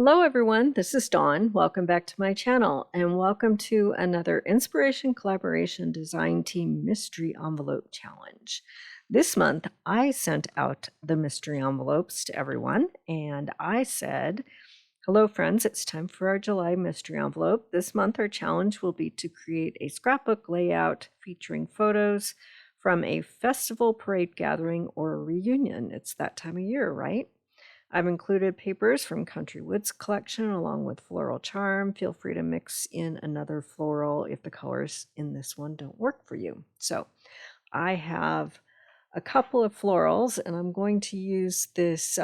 Hello everyone, this is Dawn. Welcome back to my channel and welcome to another Inspiration Collaboration Design Team Mystery Envelope Challenge. This month I sent out the mystery envelopes to everyone and I said, hello friends, it's time for our July mystery envelope. This month our challenge will be to create a scrapbook layout featuring photos from a festival, parade, gathering, or a reunion. It's that time of year, right? I've included papers from Country Woods collection along with Floral Charm. Feel free to mix in another floral if the colors in this one don't work for you. So I have a couple of florals and I'm going to use this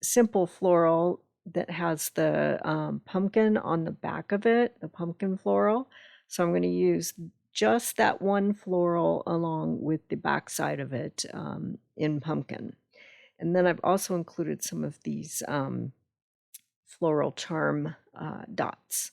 simple floral that has the pumpkin on the back of it, the pumpkin floral. So I'm going to use just that one floral along with the back side of it in pumpkin. And then I've also included some of these Floral Charm dots.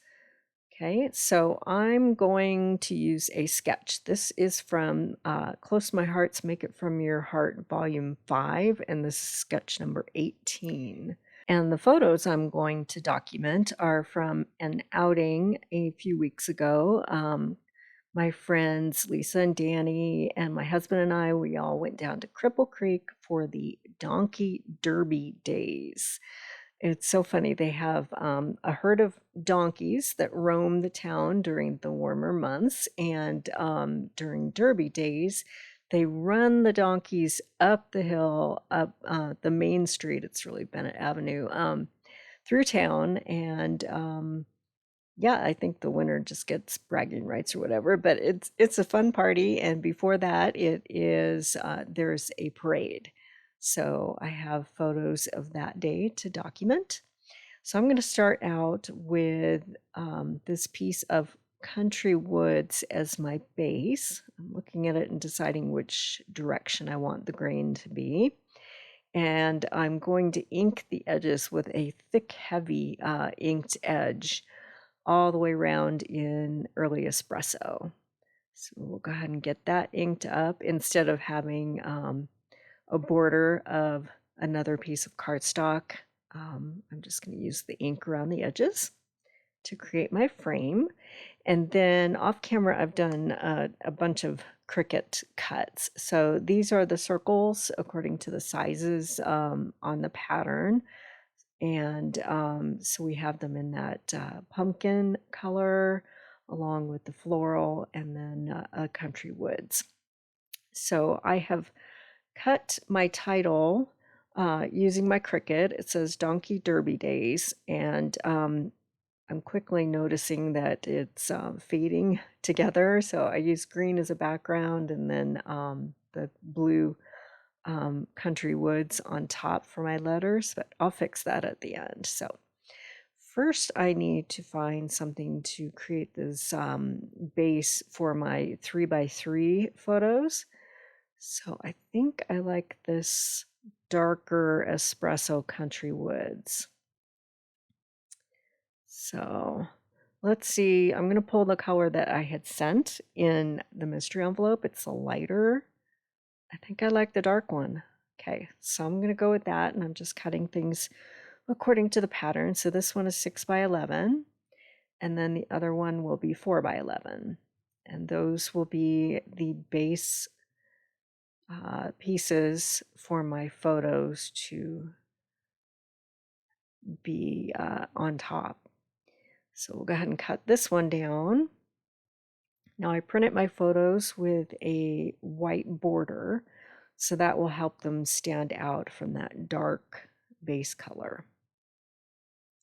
Okay, so I'm going to use a sketch. This is from Close to My Heart's Make It From Your Heart Volume 5, and this is sketch number 18. And the photos I'm going to document are from an outing a few weeks ago. My friends Lisa and Danny and my husband and I, we all went down to Cripple Creek for the Donkey Derby Days. It's so funny. They have a herd of donkeys that roam the town during the warmer months, and during Derby Days, they run the donkeys up the hill, up the main street. It's really Bennett Avenue, through town, and yeah, I think the winner just gets bragging rights or whatever, but it's a fun party. And before that, it is there's a parade. So I have photos of that day to document. So I'm going to start out with this piece of Country Woods as my base. I'm looking at it and deciding which direction I want the grain to be. And I'm going to ink the edges with a thick, heavy inked edge all the way around in early espresso. So we'll go ahead and get that inked up instead of having a border of another piece of cardstock. I'm just going to use the ink around the edges to create my frame. And then off camera, I've done a bunch of Cricut cuts. So these are the circles according to the sizes on the pattern. And so we have them in that pumpkin color along with the floral and then Country Woods. So I have cut my title using my Cricut. It says Donkey Derby Days, and I'm quickly noticing that it's fading together. So I use green as a background and then the blue Country Woods on top for my letters, but I'll fix that at the end. So first I need to find something to create this base for my 3x3 photos. So I think I like this darker espresso Country Woods. So let's see, I'm going to pull the color that I had sent in the mystery envelope. It's a lighter. I think I like the dark one. Okay, so I'm going to go with that, and I'm just cutting things according to the pattern. So this one is 6x11, and then the other one will be 4x11. And those will be the base pieces for my photos to be on top. So we'll go ahead and cut this one down. Now I printed my photos with a white border, so that will help them stand out from that dark base color.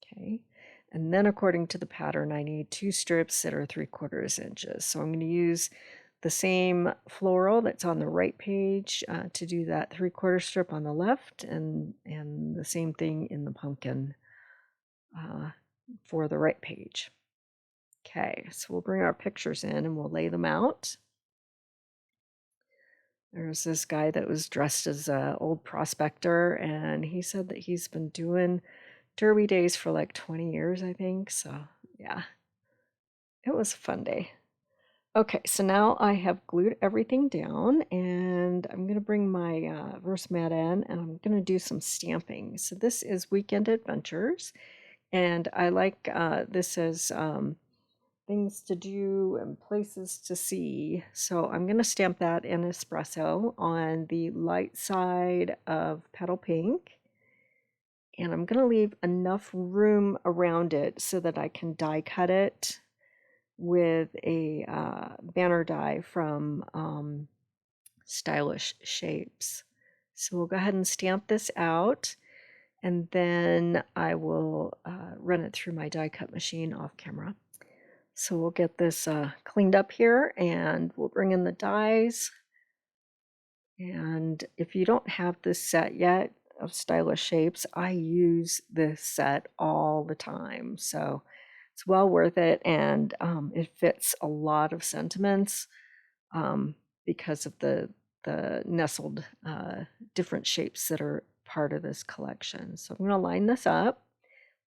Okay, and then according to the pattern, I need 2 strips that are 3/4 inches. So I'm going to use the same floral that's on the right page to do that 3/4 strip on the left, and the same thing in the pumpkin for the right page. Okay, so we'll bring our pictures in and we'll lay them out. There's this guy that was dressed as an old prospector, and he said that he's been doing Derby Days for like 20 years, I think. So yeah, it was a fun day. Okay, so now I have glued everything down, and I'm going to bring my Versamat in, and I'm going to do some stamping. So this is Weekend Adventures, and I like this as things to do and places to see. So I'm going to stamp that in espresso on the light side of Petal Pink. And I'm going to leave enough room around it so that I can die cut it with a banner die from Stylish Shapes. So we'll go ahead and stamp this out, and then I will run it through my die cut machine off camera. So we'll get this cleaned up here, and we'll bring in the dies. And if you don't have this set yet of Stylish Shapes, I use this set all the time. So it's well worth it, and it fits a lot of sentiments because of the nestled different shapes that are part of this collection. So I'm going to line this up.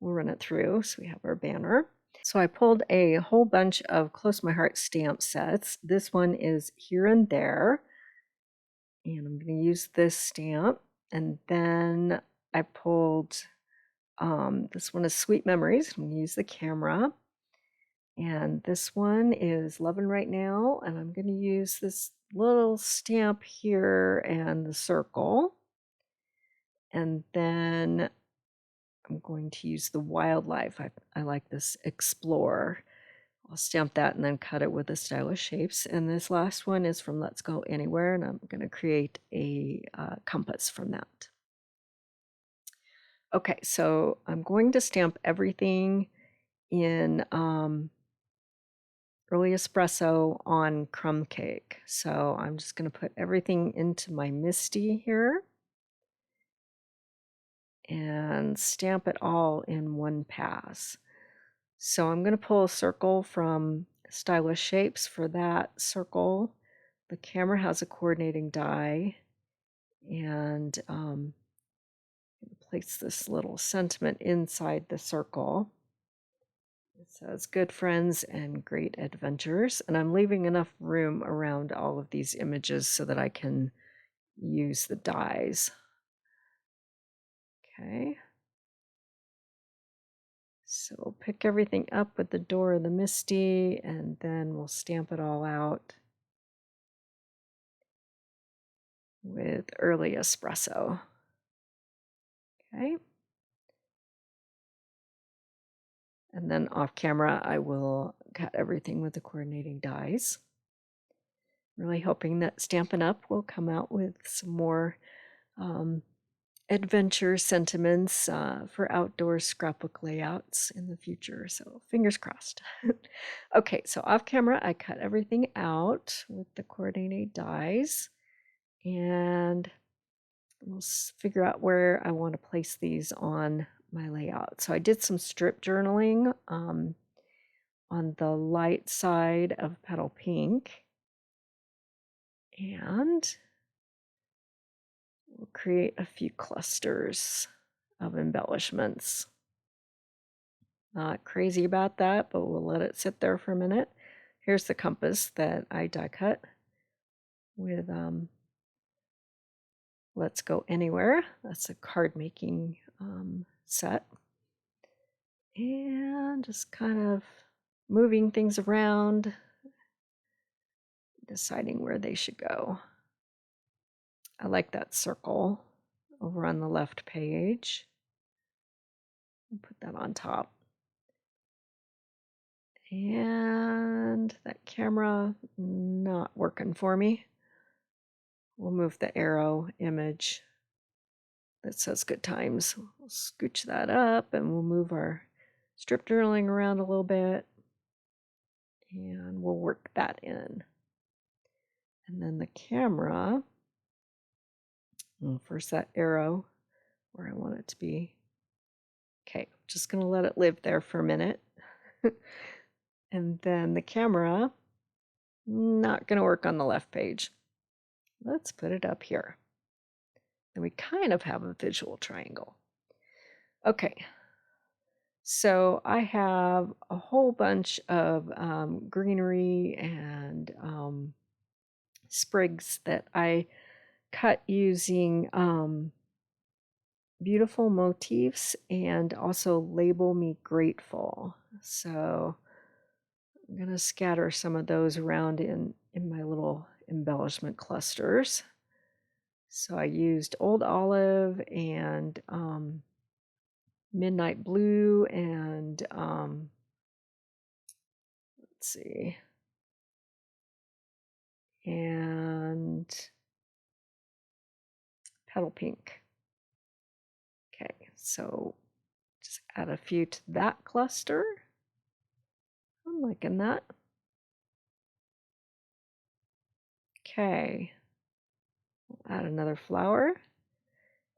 We'll run it through so we have our banner. So I pulled a whole bunch of Close to My Heart stamp sets. This one is Here and There, and I'm going to use this stamp. And then I pulled this one is Sweet Memories. I'm going to use the camera. And this one is Lovin' Right Now, and I'm going to use this little stamp here and the circle. And then I'm going to use the Wildlife. I like this Explore. I'll stamp that and then cut it with the Stylish Shapes. And this last one is from Let's Go Anywhere, and I'm going to create a compass from that. Okay, so I'm going to stamp everything in early espresso on crumb cake. So I'm just going to put everything into my Misty here and stamp it all in one pass. So I'm going to pull a circle from Stylish Shapes for that circle. The camera has a coordinating die, and place this little sentiment inside the circle. It says good friends and great adventures, and I'm leaving enough room around all of these images so that I can use the dies. Okay. So we'll pick everything up with the Door of the Misty, and then we'll stamp it all out with early espresso. Okay. And then off camera, I will cut everything with the coordinating dies. Really hoping that Stampin' Up will come out with some more adventure sentiments for outdoor scrapbook layouts in the future. So fingers crossed. Okay, so off camera, I cut everything out with the coordinating dies, and we'll figure out where I want to place these on my layout. So I did some strip journaling on the light side of Petal Pink, and we'll create a few clusters of embellishments. Not crazy about that, but we'll let it sit there for a minute. Here's the compass that I die cut with Let's Go Anywhere. That's a card making set. And just kind of moving things around, deciding where they should go. I like that circle over on the left page. I'll put that on top. And that camera not working for me. We'll move the arrow image that says good times. We'll scooch that up, and we'll move our strip journaling around a little bit, and we'll work that in. And then the camera, well, first that arrow where I want it to be. Okay, I'm just going to let it live there for a minute. And then the camera, not going to work on the left page. Let's put it up here. And we kind of have a visual triangle. Okay, So I have a whole bunch of greenery and sprigs that I cut using beautiful motifs and also label me grateful. So I'm going to scatter some of those around in my little embellishment clusters. So I used Old Olive and Midnight Blue and let's see, and Petal Pink. Okay, so just add a few to that cluster. I'm liking that. Okay, add another flower.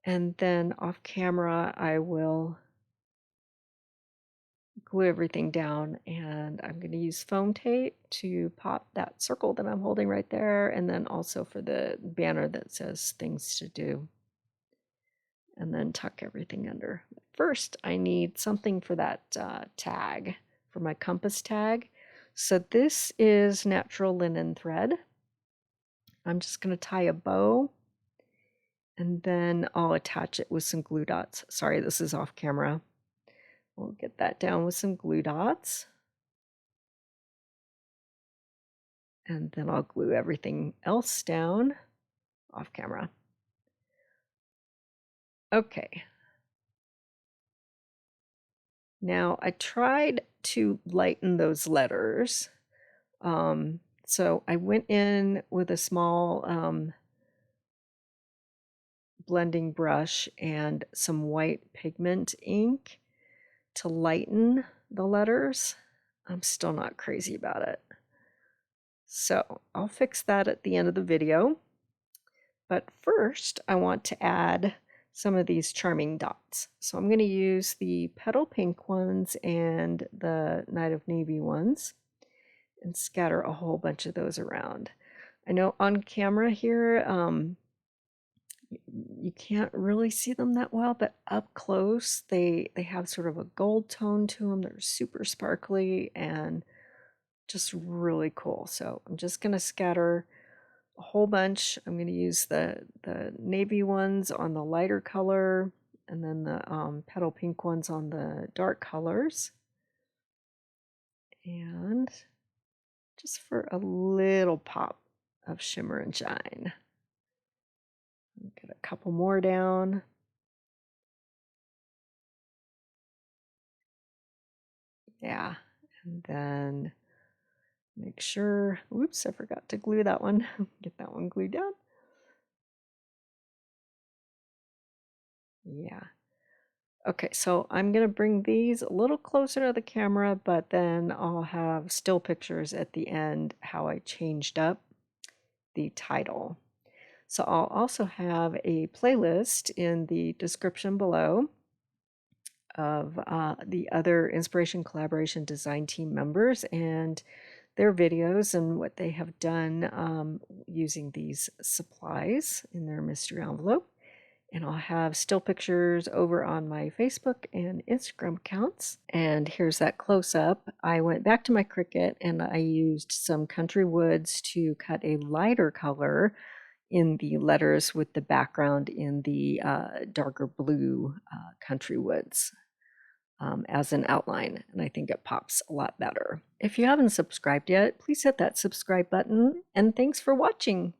And then off camera, I will glue everything down, and I'm going to use foam tape to pop that circle that I'm holding right there, and then also for the banner that says things to do, and then tuck everything under. First, I need something for that tag, for my compass tag. So this is natural linen thread. I'm just going to tie a bow, and then I'll attach it with some glue dots. Sorry, this is off camera. We'll get that down with some glue dots. And then I'll glue everything else down off camera. Okay. Now I tried to lighten those letters. So I went in with a small blending brush and some white pigment ink to lighten the letters. I'm still not crazy about it. So I'll fix that at the end of the video. But first, I want to add some of these charming dots. So I'm going to use the Petal Pink ones and the Night of Navy ones and scatter a whole bunch of those around. I know on camera here, you can't really see them that well, but up close, they have sort of a gold tone to them. They're super sparkly and just really cool. So I'm just going to scatter a whole bunch. I'm going to use the navy ones on the lighter color, and then the petal pink ones on the dark colors. And just for a little pop of shimmer and shine. Get a couple more down. Yeah, and then make sure, oops, I forgot to glue that one. Get that one glued down. Yeah. Okay, so I'm going to bring these a little closer to the camera, but then I'll have still pictures at the end how I changed up the title. So I'll also have a playlist in the description below of the other Inspiration Collaboration Design Team members and their videos and what they have done using these supplies in their mystery envelope. And I'll have still pictures over on my Facebook and Instagram accounts. And here's that close-up. I went back to my Cricut and I used some country woods to cut a lighter color in the letters with the background in the darker blue country woods as an outline. And I think it pops a lot better. If you haven't subscribed yet, please hit that subscribe button. And thanks for watching.